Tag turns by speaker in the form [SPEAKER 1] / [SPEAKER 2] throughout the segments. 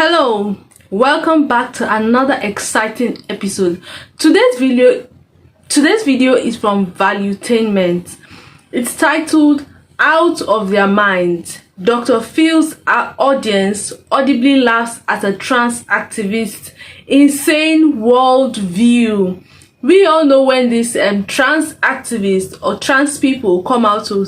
[SPEAKER 1] Hello, welcome back to another exciting episode. Today's video is from Valuetainment. It's titled Out of Their Minds. Dr. Phil's audience audibly laughs at a trans activist insane worldview. We all know when these trans activists or trans people come out to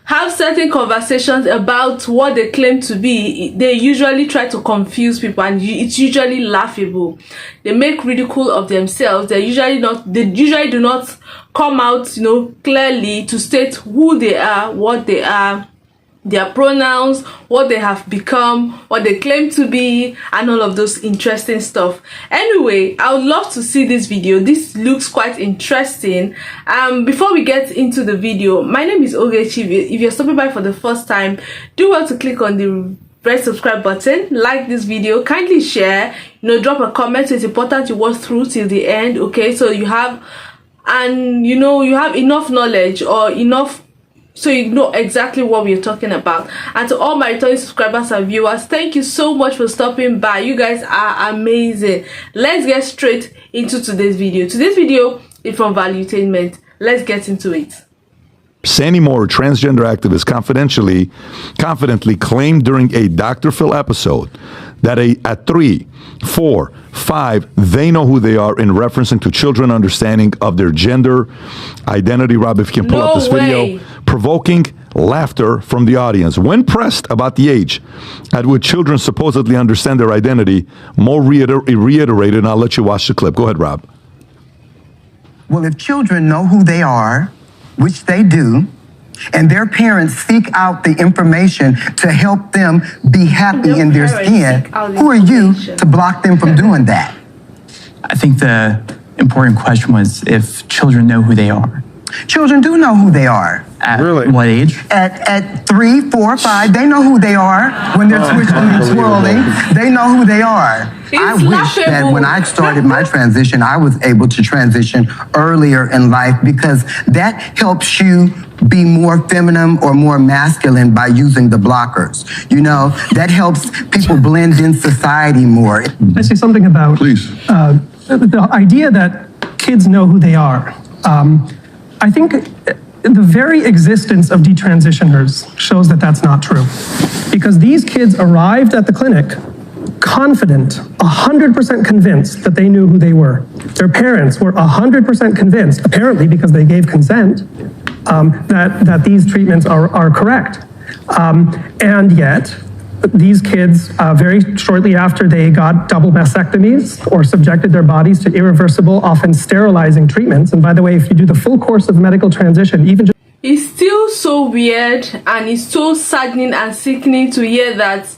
[SPEAKER 1] have certain conversations about what they claim to be, they usually try to confuse people, and it's usually laughable. They make ridicule of themselves. They usually do not come out, clearly to state who they are, what they are, their pronouns, what they have become, what they claim to be, and all of those interesting stuff. Anyway, I would love to see this video. This looks quite interesting. Before we get into the video, my name is Ogechi. If you're stopping by for the first time, do well to click on the red subscribe button, like this video, kindly share, drop a comment. It's important you watch through till the end, okay? So you have enough knowledge or enough so you know exactly what we're talking about. And to all my returning subscribers and viewers, thank you so much for stopping by. You guys are amazing. Let's get straight into today's video. Today's video is from Valuetainment. Let's get into it.
[SPEAKER 2] Sandy Moore, a transgender activist, confidently claimed during a Dr. Phil episode that at 3, 4, 5, they know who they are in referencing to children understanding of their gender identity. Rob, if you can pull up this video, provoking laughter from the audience. When pressed about the age at which children supposedly understand their identity, Moore reiterated, and I'll let you watch the clip. Go ahead, Rob.
[SPEAKER 3] Well, if children know who they are, which they do, and their parents seek out the information to help them be happy in their skin, who are you to block them from doing that?
[SPEAKER 4] I think the important question was if children know who they are.
[SPEAKER 3] Children do know who they are.
[SPEAKER 4] At what age?
[SPEAKER 3] At 3, 4, 5, they know who they are. When they're switching and swirling, they know who they are. I wish that when I started my transition, I was able to transition earlier in life, because that helps you be more feminine or more masculine by using the blockers. That helps people blend in society more.
[SPEAKER 5] I say something about the idea that kids know who they are. I think the very existence of detransitioners shows that that's not true, because these kids arrived at the clinic confident, 100% convinced that they knew who they were. Their parents were 100% convinced, apparently because they gave consent, that these treatments are correct. And yet, these kids, very shortly after they got double mastectomies or subjected their bodies to irreversible, often sterilizing treatments, and by the way, if you do the full course of medical transition, even just...
[SPEAKER 1] It's still so weird, and it's so saddening and sickening to hear that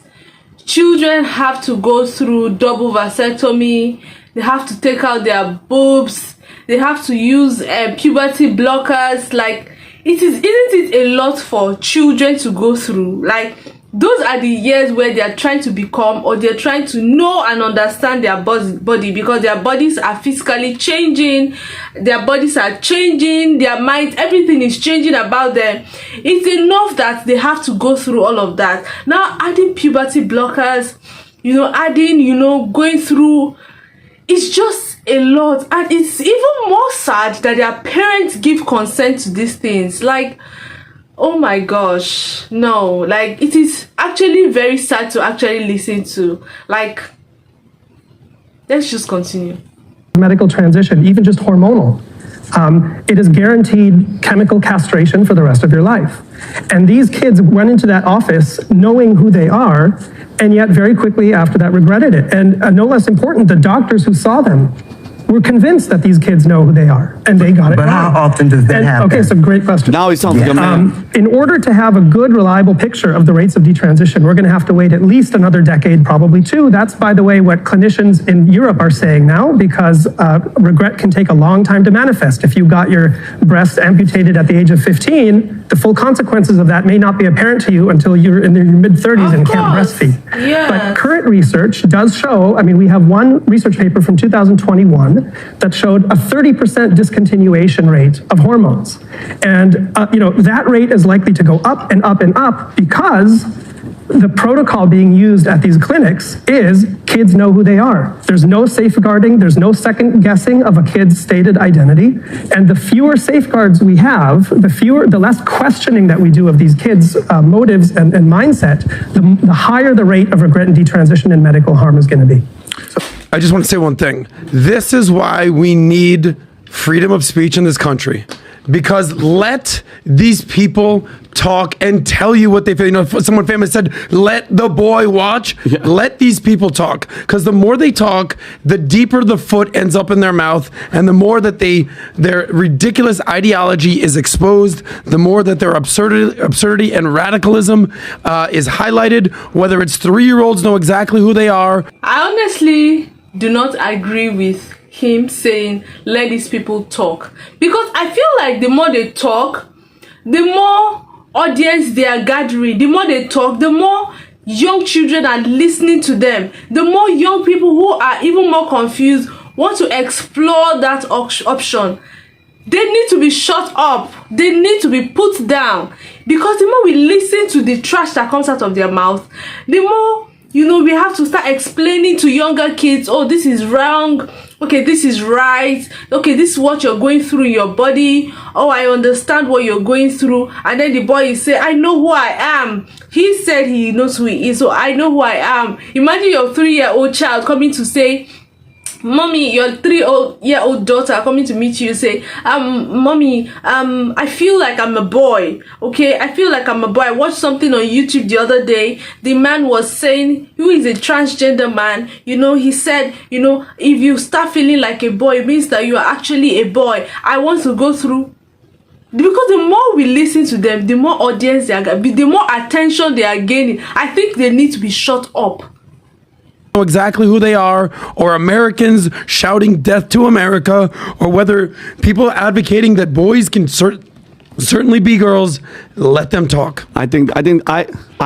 [SPEAKER 1] children have to go through double vasectomy, they have to take out their boobs, they have to use puberty blockers. Like, isn't it a lot for children to go through? Like, those are the years where they are trying to become, or they're trying to know and understand their body, because their bodies are physically changing, their bodies are changing, their minds, everything is changing about them. It's enough that they have to go through all of that. Now adding puberty blockers, going through, it's just a lot. And it's even more sad that their parents give consent to these things. Like, oh my gosh, no, like, it is actually very sad to actually listen to. Like, let's just continue.
[SPEAKER 5] Medical transition, even just hormonal, it is guaranteed chemical castration for the rest of your life. And these kids went into that office knowing who they are, and yet very quickly after that regretted it. And no less important, the doctors who saw them were convinced that these kids know who they are, and they got it
[SPEAKER 3] But
[SPEAKER 5] right.
[SPEAKER 3] how often does that happen?
[SPEAKER 5] Okay, so great question.
[SPEAKER 6] Now he sounds like a man.
[SPEAKER 5] In order to have a good, reliable picture of the rates of detransition, we're going to have to wait at least another decade, probably 2. That's, by the way, what clinicians in Europe are saying now, because regret can take a long time to manifest. If you got your breast amputated at the age of 15, the full consequences of that may not be apparent to you until you're in your mid-30s and can't breastfeed.
[SPEAKER 1] Yeah.
[SPEAKER 5] But current research does show, we have one research paper from 2021 that showed a 30% discontinuation rate of hormones. And, that rate is likely to go up and up and up, because the protocol being used at these clinics is kids know who they are. There's no safeguarding, there's no second guessing of a kid's stated identity. And the fewer safeguards we have, the less questioning that we do of these kids' motives and mindset, the higher the rate of regret and detransition and medical harm is going to be.
[SPEAKER 6] I just want to say one thing. This is why we need freedom of speech in this country. Because let these people talk and tell you what they feel. You know, someone famous said, let the boy watch. Yeah. Let these people talk. Because the more they talk, the deeper the foot ends up in their mouth. And the more that their ridiculous ideology is exposed, the more that their absurdity and radicalism is highlighted. Whether it's 3-year-olds know exactly who they are.
[SPEAKER 1] I honestly do not agree with him saying let these people talk, because I feel like the more they talk, the more audience they are gathering. The more they talk, the more young children are listening to them. The more young people who are even more confused want to explore that option. They need to be shut up. They need to be put down, because the more we listen to the trash that comes out of their mouth, the more, you know, we have to start explaining to younger kids, oh, this is wrong. Okay, this is right. Okay, this is what you're going through in your body. Oh, I understand what you're going through. And then the boy is saying, I know who I am. He said he knows who he is, so I know who I am. Imagine your 3-year-old child coming to say, Mommy, your 3-year-old daughter coming to meet you, say, Mommy, I feel like I'm a boy. Okay, I feel like I'm a boy. I watched something on YouTube the other day. The man was saying, who is a transgender man, you know, he said, you know, if you start feeling like a boy, it means that you are actually a boy. I want to go through. Because the more we listen to them, the more audience they are, the more attention they are gaining. I think they need to be shut up.
[SPEAKER 6] Exactly who they are, or Americans shouting death to America, or whether people advocating that boys can certainly be girls. Let them talk.
[SPEAKER 7] I think I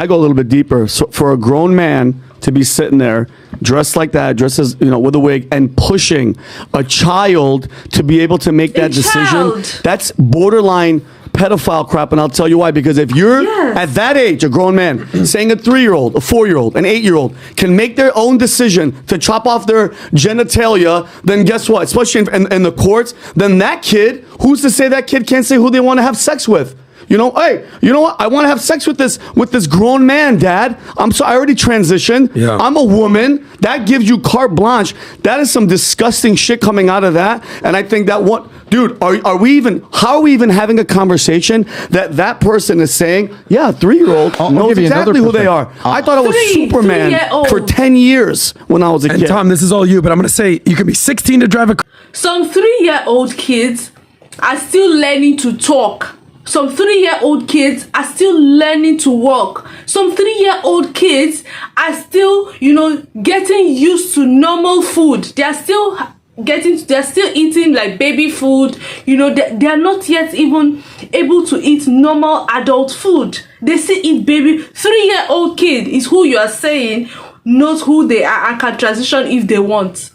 [SPEAKER 7] go a little bit deeper. So for a grown man to be sitting there dressed like that, dressed as, you know, with a wig, and pushing a child to be able to make that decision, that's borderline pedophile crap. And I'll tell you why. Because if you're at that age, a grown man, saying a 3-year-old, a 4-year-old, an 8-year-old can make their own decision to chop off their genitalia, then guess what? Especially in the courts, then that kid, who's to say that kid can't say who they want to have sex with? You know, hey, you know what? I want to have sex with this grown man, Dad. I'm sorry, I already transitioned. Yeah. I'm a woman. That gives you carte blanche. That is some disgusting shit coming out of that. And I think that dude, how are we even having a conversation that person is saying, yeah, 3-year-old knows exactly who they are. I thought I was Superman for 10 years when I was a kid.
[SPEAKER 6] And Tom, this is all you, but I'm going to say you can be 16 to drive a car.
[SPEAKER 1] Some 3-year-old kids are still learning to talk. Some 3-year-old kids are still learning to walk. Some 3-year-old kids are still, you know, getting used to normal food. They're still eating like baby food. You know, they are not yet even able to eat normal adult food. They still eat baby. 3-year-old kid is who you are saying knows who they are and can transition if they want.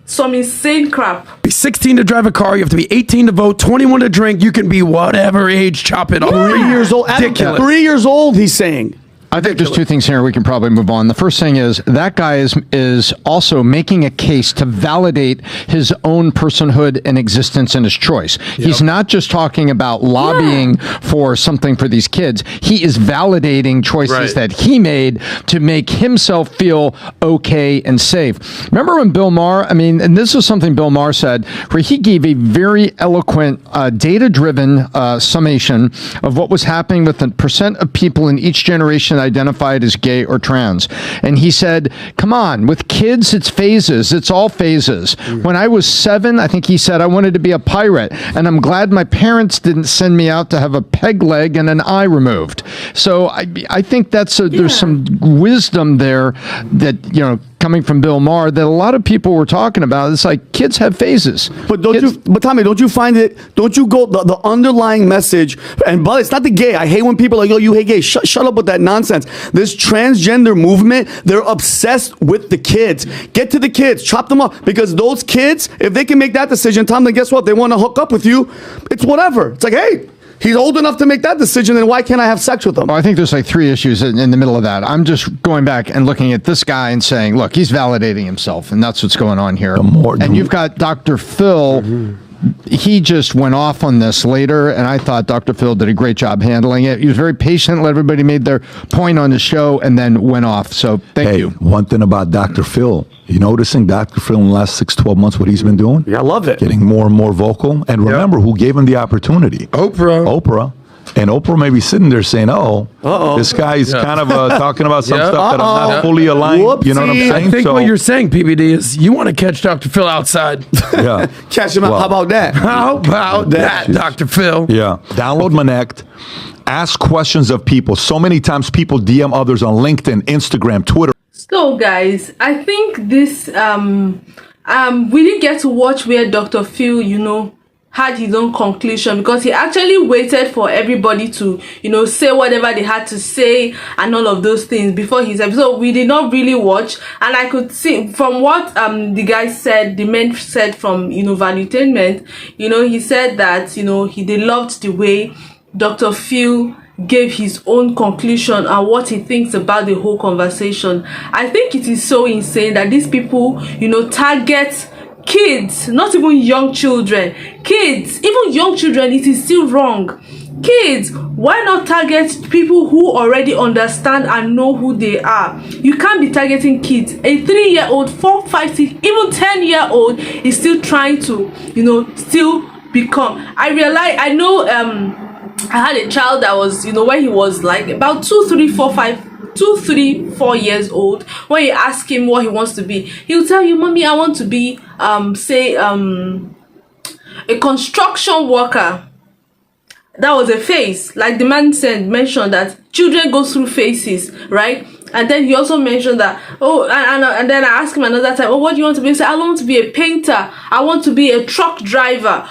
[SPEAKER 1] Some insane crap.
[SPEAKER 6] Be 16 to drive a car. You have to be 18 to vote, 21 to drink. You can be whatever age. Chop it up.
[SPEAKER 7] 3 years old.
[SPEAKER 6] Ridiculous.
[SPEAKER 7] 3 years old, he's saying.
[SPEAKER 8] I think there's two things here we can probably move on. The first thing is that guy is also making a case to validate his own personhood and existence and his choice. Yep. He's not just talking about lobbying for something for these kids. He is validating choices that he made to make himself feel okay and safe. Remember when Bill Maher, and this is something Bill Maher said, where he gave a very eloquent, data-driven summation of what was happening with the percent of people in each generation identified as gay or trans. And he said, come on, with kids, it's phases. It's all phases. When I was 7, I think he said, I wanted to be a pirate. And I'm glad my parents didn't send me out to have a peg leg and an eye removed. So I think there's some wisdom there that, you know, coming from Bill Maher that a lot of people were talking about. It's like kids have phases.
[SPEAKER 7] But Tommy, don't you find it? Don't you go the underlying message? But it's not the gay. I hate when people are like, oh, you hate gay. Shut up with that nonsense. This transgender movement, they're obsessed with the kids. Get to the kids, chop them up, because those kids, if they can make that decision, Tom, then guess what? They want to hook up with you. It's whatever. It's like, hey, he's old enough to make that decision, then why can't I have sex with him?
[SPEAKER 8] Well, I think there's like 3 issues in the middle of that. I'm just going back and looking at this guy and saying, look, he's validating himself, and that's what's going on here. And you've got Dr. Phil. He just went off on this later, and I thought Dr. Phil did a great job handling it. He was very patient, let everybody made their point on the show, and then went off. So thank you.
[SPEAKER 2] One thing about Dr. Phil, you noticing Dr. Phil in the last 6-12 months, what he's been doing?
[SPEAKER 7] Yeah, I love it.
[SPEAKER 2] Getting more and more vocal. And remember who gave him the opportunity? Oprah. And Oprah may be sitting there saying, this guy's kind of talking about some stuff that I'm not fully aligned.
[SPEAKER 7] Whoopsie.
[SPEAKER 2] You know what I'm saying?
[SPEAKER 6] I think what you're saying, PBD, is you want to catch Dr. Phil outside.
[SPEAKER 2] Yeah.
[SPEAKER 7] Catch him out. How about that?
[SPEAKER 6] How about that, Dr. Phil?
[SPEAKER 2] Yeah. Download Manect. Ask questions of people. So many times people DM others on LinkedIn, Instagram, Twitter.
[SPEAKER 1] So guys, I think this we didn't get to watch where Dr. Phil, had his own conclusion, because he actually waited for everybody to, say whatever they had to say and all of those things before his episode. We did not really watch, and I could see from what the guy said, the man said from Valuetainment, he said that they loved the way Dr. Phil gave his own conclusion and what he thinks about the whole conversation. I think it is so insane that these people, target kids, not even young children. Kids, even young children, it is still wrong. Kids, why not target people who already understand and know who they are? You can't be targeting kids. A 3-year-old, 4, 5, 6, even 10-year-old is still trying to, still become. I know I had a child that was, when he was like about 2, 3, 4 years old. When you ask him what he wants to be, he'll tell you, Mommy, I want to be a construction worker. That was a phase. Like the man mentioned that children go through phases, right? And then he also mentioned that, and then I asked him another time, what do you want to be? He said, I want to be a painter. I want to be a truck driver.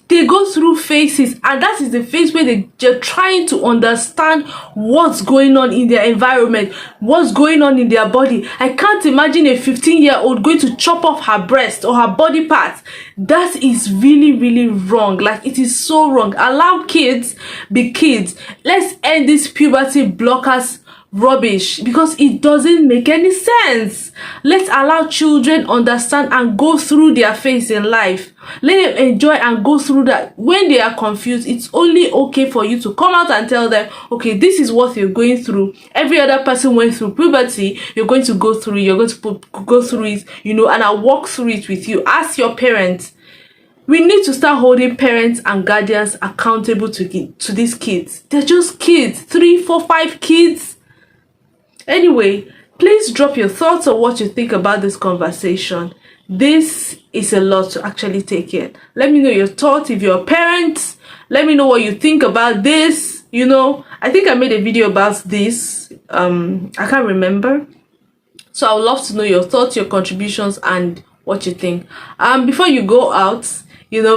[SPEAKER 1] They go through phases, and that is the phase where they're trying to understand what's going on in their environment, what's going on in their body. I can't imagine a 15-year-old going to chop off her breast or her body parts. That is really, really wrong. Like, it is so wrong. Allow kids be kids. Let's end this puberty blockers rubbish, because it doesn't make any sense. Let's allow children understand and go through their phase in life. Let them enjoy and go through that. When they are confused, it's only okay for you to come out and tell them, okay, this is what you're going through. Every other person went through puberty. You're going to go through it. You're going to go through it, and I'll walk through it with you. Ask your parents. We need to start holding parents and guardians accountable to these kids. They're just kids. 3, 4, 5 kids. Anyway, please drop your thoughts on what you think about this conversation. This is a lot to actually take in. Let me know your thoughts. If you're a parent, let me know what you think about this. I think I made a video about this. I can't remember. So I would love to know your thoughts, your contributions, and what you think. Before you go out,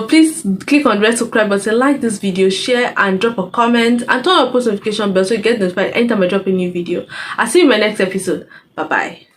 [SPEAKER 1] please click on the red subscribe button, like this video, share, and drop a comment, and turn on post notification bell so you get notified anytime I drop a new video. I'll see you in my next episode. Bye bye.